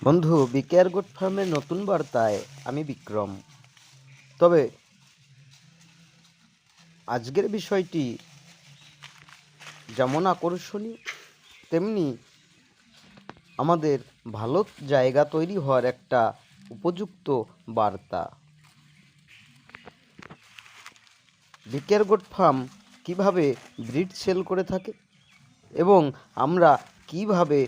বন্ধু, BKR goat ফার্মের নতুন বার্তায় আমি বিক্রম। তবে আজকের বিষয়টি যেমন আকর্ষণীয়, তেমনি আমাদের ভালো জায়গা তৈরি হওয়ার একটা উপযুক্ত বার্তা। বিকেআর গোট ফার্ম কীভাবে ব্রিড সেল করে থাকে এবং আমরা কিভাবে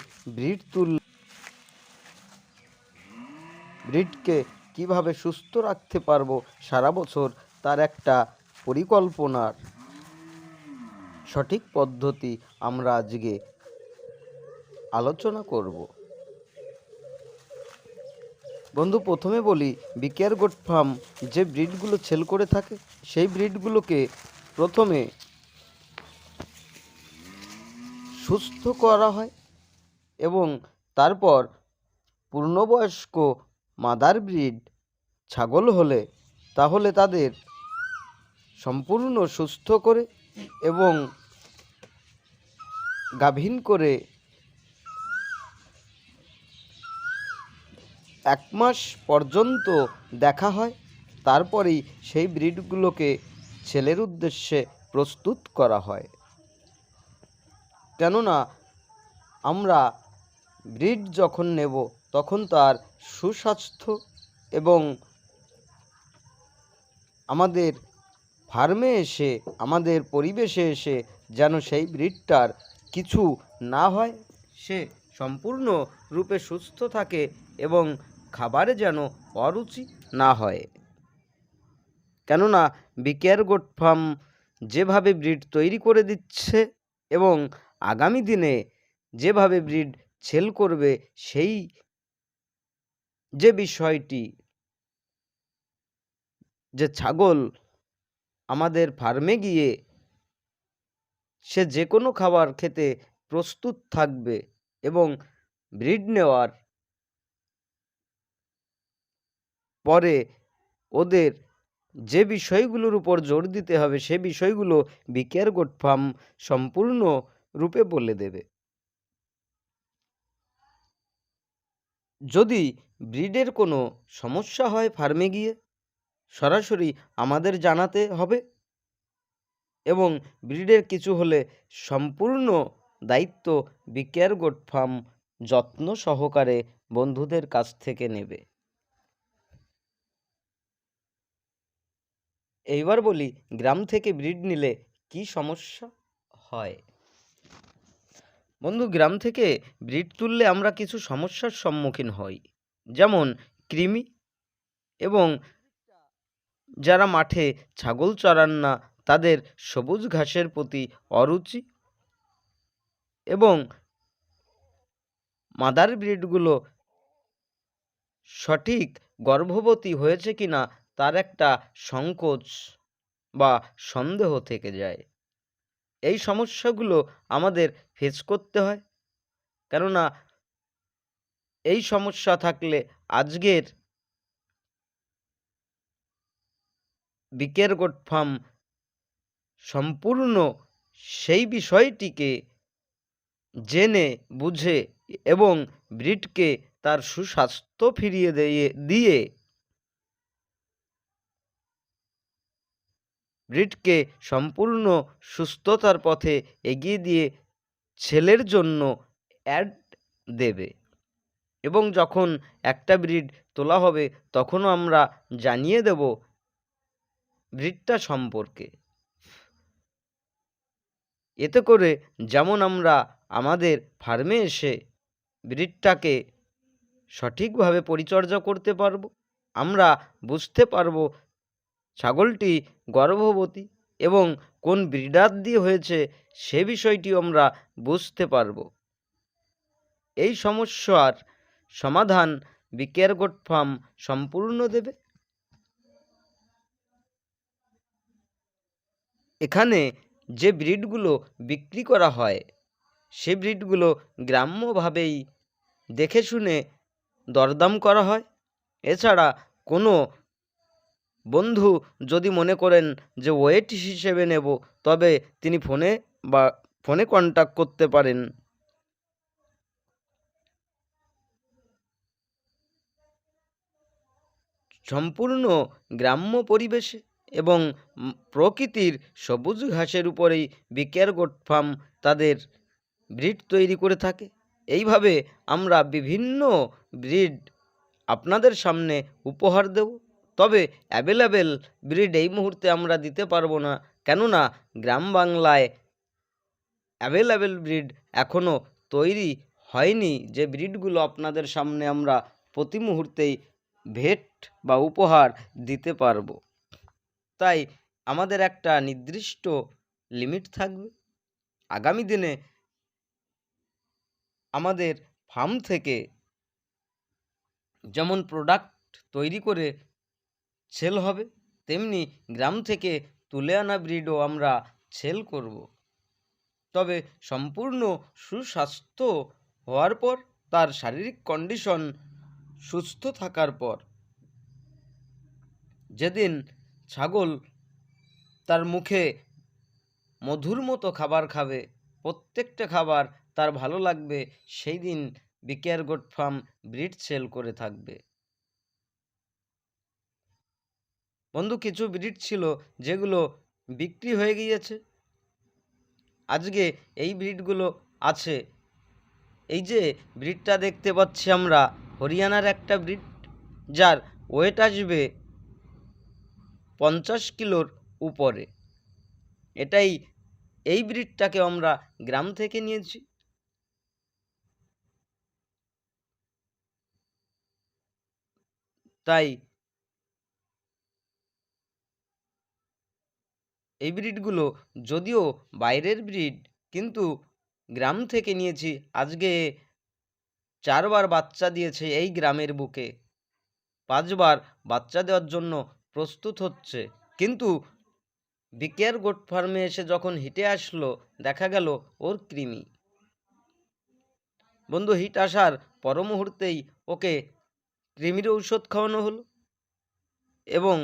ব্রিডকে কিভাবে সুস্থ রাখতে পারবো সারা বছর, তার একটা পরিকল্পনার সঠিক পদ্ধতি আমরা আজকে আলোচনা করব। বন্ধু, প্রথমে বলি, বিকেআর গোট ফার্ম যে ব্রিডগুলো সেল করে থাকে সেই ব্রিডগুলোকে প্রথমে সুস্থ করা হয় এবং তারপর পূর্ণবয়স্ক মাদার ব্রিড ছাগল হলে তাহলে তাদের সম্পূর্ণ সুস্থ করে এবং গাভীন করে 1 মাস পর্যন্ত দেখা হয়। তারপরেই সেই ব্রিডগুলোকে ছেলের উদ্দেশ্যে প্রস্তুত করা হয়। কেননা আমরা ব্রিড যখন নেব তখন তার সুস্বাস্থ্য এবং আমাদের ফার্মে এসে, আমাদের পরিবেশে এসে যেন সেই ব্রিডটার কিছু না হয়, সে সম্পূর্ণ রূপে সুস্থ থাকে এবং খাবারে যেন অরুচি না হয়। কেননা বিকেআর গোট ফার্ম যেভাবে ব্রিড তৈরি করে দিচ্ছে এবং আগামী দিনে যেভাবে ব্রিড সেল করবে, সেই যে বিষয়টি, যে ছাগল আমাদের ফার্মে গিয়ে সে যে কোনো খাবার খেতে প্রস্তুত থাকবে এবং ব্রিড নেওয়ার পরে ওদের যে বিষয়গুলোর উপর জোর দিতে হবে সে বিষয়গুলো বিকেআর গোট ফার্ম সম্পূর্ণ রূপে বলে দেবে। যদি ব্রিডের কোনো সমস্যা হয় ফার্মে গিয়ে সরাসরি আমাদের জানাতে হবে এবং ব্রিডের কিছু হলে সম্পূর্ণ দায়িত্ব বিকেআর গোট ফার্ম যত্ন সহকারে বন্ধুদের কাছ থেকে নেবে। এইবার বলি, গ্রাম থেকে ব্রিড নিলে কি সমস্যা হয়। বন্ধু, গ্রাম থেকে ব্রিড তুললে আমরা কিছু সমস্যার সম্মুখীন হই, যেমন কৃমি এবং যারা মাঠে ছাগল চরান না তাদের সবুজ ঘাসের প্রতি অরুচি এবং মাদার ব্রিডগুলো সঠিক গর্ভবতী হয়েছে কিনা তার একটা সংকোচ বা সন্দেহ থেকে যায়। এই সমস্যাগুলো আমাদের ফেস করতে হয়, কেননা এই সমস্যা থাকলে আজকের বিকেআর গোট ফার্ম সম্পূর্ণ সেই বিষয়টিকে জেনে বুঝে এবং ব্রিডকে তার সুস্বাস্থ্য ফিরিয়ে দিয়ে ব্রিডকে সম্পূর্ণ সুস্থতার পথে এগিয়ে দিয়ে ছেলের জন্য অ্যাড দেবে এবং যখন একটা ব্রিড তোলা হবে তখনও আমরা জানিয়ে দেব ব্রিডটা সম্পর্কে। এতে করে যেমন আমরা আমাদের ফার্মে এসে ব্রিডটাকে সঠিকভাবে পরিচর্যা করতে পারবো, আমরা বুঝতে পারবো ছাগলটি গর্ভবতী এবং কোন ব্রিডার দিয়ে হয়েছে সে বিষয়টিও আমরা বুঝতে পারবো। এই সমস্যার সমাধান বিকেআর গোট ফার্ম সম্পূর্ণ দেবে। এখানে যে ব্রিডগুলো বিক্রি করা হয় সে ব্রিডগুলো গ্রাম্যভাবেই দেখে শুনে দরদাম করা হয়। এছাড়া কোনো বন্ধু যদি মনে করেন যে ওয়েট হিসেবে নেব, তবে তিনি ফোনে কন্ট্যাক্ট করতে পারেন। সম্পূর্ণ গ্রাম্য পরিবেশে এবং প্রকৃতির সবুজ ঘাসের উপরেই বিকেআর গোট ফার্ম তাদের ব্রিড তৈরি করে থাকে। এইভাবে আমরা বিভিন্ন ব্রিড আপনাদের সামনে উপহার দেব। তবে অ্যাভেলেবেল ব্রিড এই মুহূর্তে আমরা দিতে পারবো না, কেননা গ্রাম বাংলায় অ্যাভেলেবেল ব্রিড এখনও তৈরি হয়নি, যে ব্রিডগুলো আপনাদের সামনে আমরা প্রতি মুহূর্তেই ভেট বা উপহার দিতে পারবো। তাই আমাদের একটা নির্দিষ্ট লিমিট থাকবে। আগামী দিনে আমাদের ফার্ম থেকে যেমন প্রোডাক্ট তৈরি করে সেল হবে, তেমনি গ্রাম থেকে তুলে আনা ব্রিডও আমরা সেল করব। তবে সম্পূর্ণ সুস্বাস্থ্য হওয়ার পর, তার শারীরিক কন্ডিশন সুস্থ থাকার পর, যেদিন ছাগল তার মুখে মধুর মতো খাবার খাবে, প্রত্যেকটা খাবার তার ভালো লাগবে, সেই দিন BKR goat farm breed sale করে থাকবে। বন্ধু, কিছু ব্রিড ছিল যেগুলো বিক্রি হয়ে গিয়েছে, আজকে এই ব্রিডগুলো আছে। এই যে ব্রিডটা দেখতে পাচ্ছি আমরা, হরিয়ানার একটা ব্রিড, যার ওয়েট আসবে 50 কিলোর উপরে। এই ব্রিডটাকে আমরা গ্রাম থেকে নিয়েছি। তাই এই ব্রিডগুলো যদিও বাইরের ব্রিড, কিন্তু গ্রাম থেকে নিয়েছি। আজকে 4 বার বাচ্চা দিয়েছে এই গ্রামের বুকে, 5 বার বাচ্চা দেওয়ার জন্য প্রস্তুত হচ্ছে। কিন্তু বিকেআর গোট ফার্মে এসে যখন হিটে আসলো, দেখা গেল ওর কৃমি। বন্ধু, হিট আসার পর মুহূর্তেই ওকে কৃমির ঔষধ খাওয়ানো হলো, এবং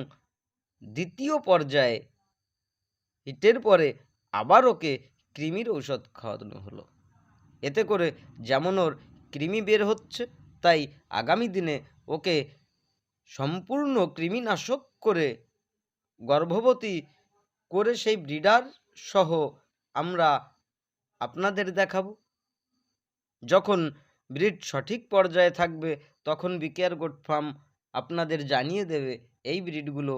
দ্বিতীয় পর্যায়ে হিটের পরে আবার ওকে কৃমির ঔষধ খাওয়ানো হলো। এতে করে যেমন ওর কৃমি বের হচ্ছে, তাই আগামী দিনে ওকে সম্পূর্ণ কৃমিনাশক করে গর্ভবতী করে সেই ব্রিডার সহ আমরা আপনাদের দেখাবো। যখন ব্রিড সঠিক পর্যায়ে থাকবে, তখন বিকেআর গোট ফার্ম আপনাদের জানিয়ে দেবে এই ব্রিডগুলো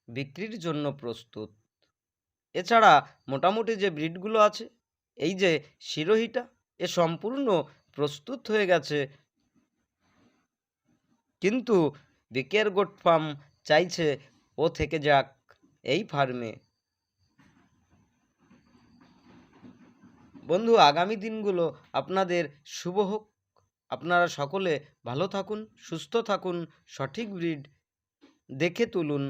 বিক্রির জন্য প্রস্তুত। এছাড়া মোটামুটি যে ব্রিডগুলো আছে, এই যে শিরোহিটা, এ সম্পূর্ণ প্রস্তুত হয়ে গেছে, কিন্তু বিকেআর গোট ফার্ম চাইছে ও থেকে যাক এই ফার্মে। বন্ধু, আগামী দিনগুলো আপনাদের শুভ হোক। আপনারা সকলে ভালো থাকুন, সুস্থ থাকুন, সঠিক ব্রিড দেখে তুলুন।